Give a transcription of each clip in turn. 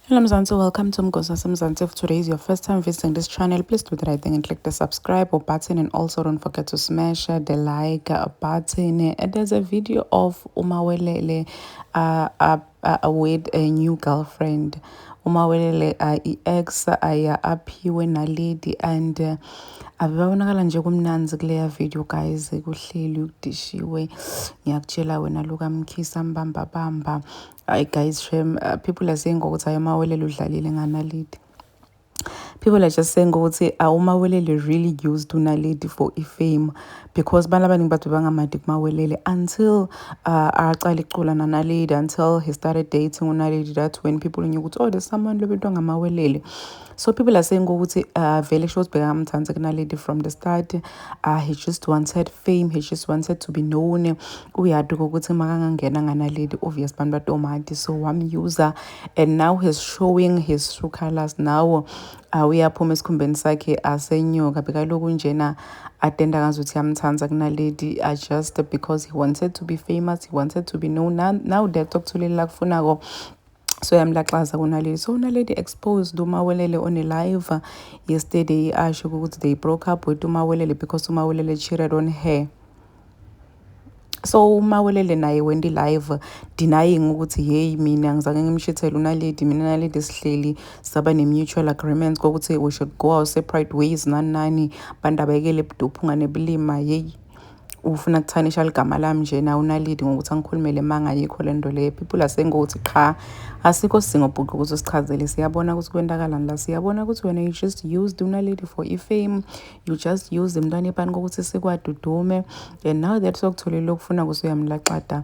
Hello Mzansi, welcome to Mgosa Mzansi. If today is your first time visiting this channel, please do the right thing and click the subscribe button, and also don't forget to smash the like button. And there's a video of Umawelele with a new girlfriend. Umawelele ex aphiwe nalady, and ababonakala nje kumnanzi kuleya video guys, kuhleli udishiwe. Ngiyakutshela wena luka mkhisa mbamba bamba. Guys, people are saying ukuthi ayamawelele udlalile nganalidi. People are just saying ukuthi awumawelele really used unalidi for fame, because bana abaningi bathu bangamadi kumawelele until aqala icula nanalidi, until he started dating unalidi. That's when people knew ukuthi oh, there's someone lo bento ngamawelele. So people are saying ukuthi vele shows bekamthanda kunalidi from the start. He just wanted fame, he just wanted to be known. Uyadi ukuthi makangangena nganalidi obvious bantu batomati, so wamuser, and now he's showing his true colors. Now uyaphuma esikhumbeni sakhe asenyoka bekaloku njena atenda ngazuthi yamthanda kunaledi just because he wanted to be famous, he wanted to be known. Now they're talking kufunako, so yamlaxaza kunaledi. So unaledi exposed umawelele on a live yesterday, asho ukuthi they broke up with umawelele because umawelele cheated on her. So umawelele naye went live denying ukuthi hey mina ngizake ngimshithele unaledi, mina naledi sihleli saba ne-mutual agreements kokuthi we should go our separate ways nani bandabekele ebuduphu nganebulima. Hey, ufuna kuthanisha ligama lami nje na unalidi ngokuthi angikhulumele manga yikho lento le. People are saying ukuthi cha asikho singobhuqu ukuthi sichazele, siyabona ukuthi kwendakalani la, siyabona ukuthi wena you just used unalidi for fame, you just used mntwana epani kokuthi sikwadudume, and now that sokutholile ukufuna kusuyamlaxada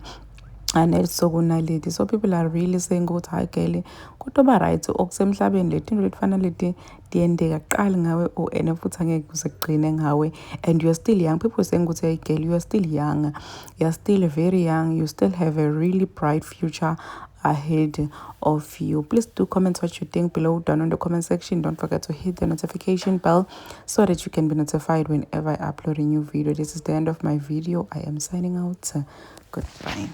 and so kunaledi. So people are really saying ukuthi hayi gele kutoba right okusemhlabeni leti into letfana leti diyendeka qali ngawe and futhi angeke kusekugcine ngawe, and you are still young. People saying ukuthi hey girl, you are still young, you are still very young, you still have a really bright future ahead of you. Please do comment what you think below down in the comment section. Don't forget to hit the notification bell so that you can be notified whenever I upload a new video. This is the end of my video. I am signing out. Goodbye.